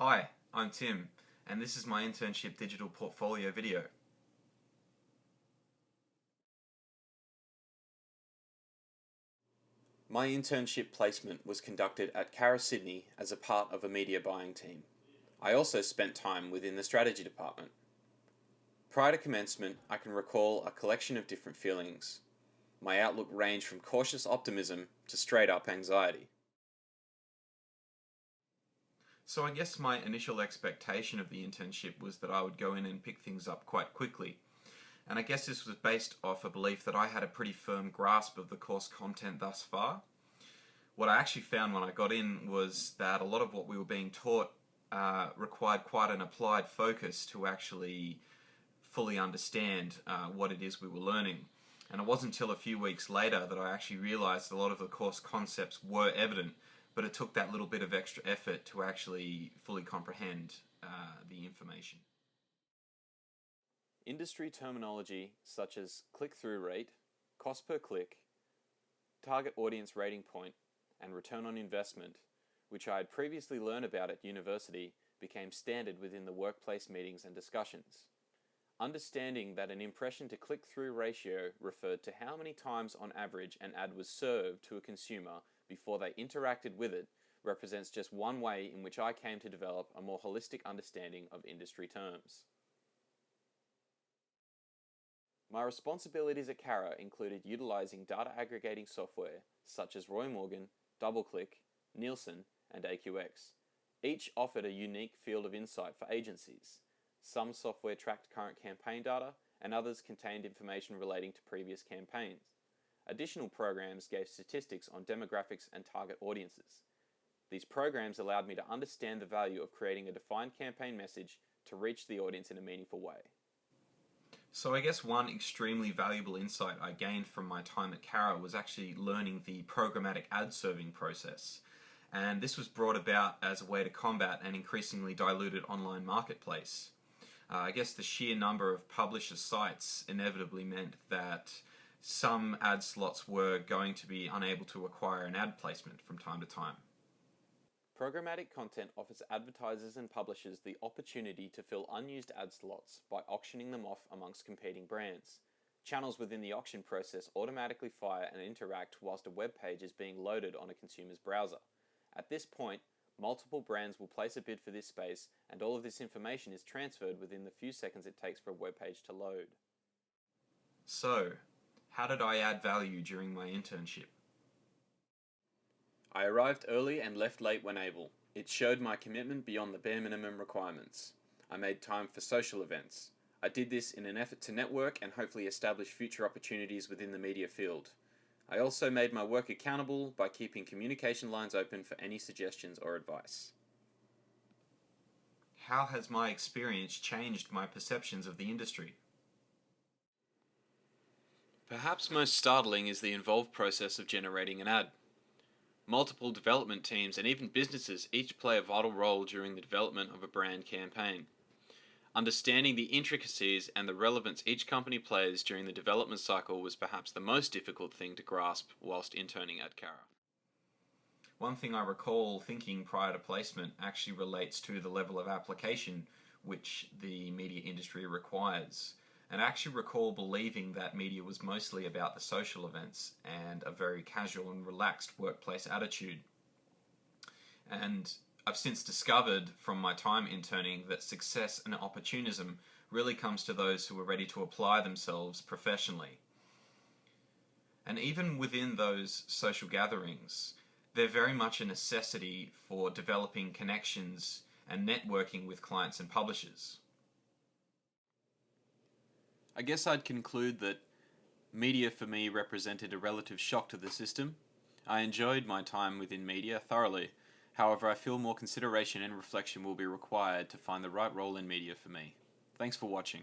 Hi, I'm Tim, and this is my internship digital portfolio video. My internship placement was conducted at Cara Sydney as a part of a media buying team. I also spent time within the strategy department. Prior to commencement, I can recall a collection of different feelings. My outlook ranged from cautious optimism to straight up anxiety. So I guess my initial expectation of the internship was that I would go in and pick things up quite quickly. And I guess this was based off a belief that I had a pretty firm grasp of the course content thus far. What I actually found when I got in was that a lot of what we were being taught required quite an applied focus to actually fully understand what it is we were learning. And it wasn't until a few weeks later that I actually realized a lot of the course concepts were evident, but it took that little bit of extra effort to actually fully comprehend the information. Industry terminology such as click-through rate, cost per click, target audience rating point, and return on investment, which I had previously learned about at university, became standard within the workplace meetings and discussions. Understanding that an impression to click-through ratio referred to how many times on average an ad was served to a consumer before they interacted with it represents just one way in which I came to develop a more holistic understanding of industry terms. My responsibilities at Cara included utilizing data aggregating software such as Roy Morgan, DoubleClick, Nielsen, and AQX. Each offered a unique field of insight for agencies. Some software tracked current campaign data, and others contained information relating to previous campaigns. Additional programs gave statistics on demographics and target audiences. These programs allowed me to understand the value of creating a defined campaign message to reach the audience in a meaningful way. So I guess one extremely valuable insight I gained from my time at Cara was actually learning the programmatic ad serving process. And this was brought about as a way to combat an increasingly diluted online marketplace. I guess the sheer number of publisher sites inevitably meant that some ad slots were going to be unable to acquire an ad placement from time to time. Programmatic content offers advertisers and publishers the opportunity to fill unused ad slots by auctioning them off amongst competing brands. Channels within the auction process automatically fire and interact whilst a web page is being loaded on a consumer's browser. At this point, multiple brands will place a bid for this space, and all of this information is transferred within the few seconds it takes for a web page to load. So, how did I add value during my internship? I arrived early and left late when able. It showed my commitment beyond the bare minimum requirements. I made time for social events. I did this in an effort to network and hopefully establish future opportunities within the media field. I also made my work accountable by keeping communication lines open for any suggestions or advice. How has my experience changed my perceptions of the industry? Perhaps most startling is the involved process of generating an ad. Multiple development teams and even businesses each play a vital role during the development of a brand campaign. Understanding the intricacies and the relevance each company plays during the development cycle was perhaps the most difficult thing to grasp whilst interning at Cara. One thing I recall thinking prior to placement actually relates to the level of application which the media industry requires. And I actually recall believing that media was mostly about the social events and a very casual and relaxed workplace attitude. And I've since discovered from my time interning that success and opportunism really comes to those who are ready to apply themselves professionally. And even within those social gatherings, they're very much a necessity for developing connections and networking with clients and publishers. I guess I'd conclude that media for me represented a relative shock to the system. I enjoyed my time within media thoroughly. However, I feel more consideration and reflection will be required to find the right role in media for me. Thanks for watching.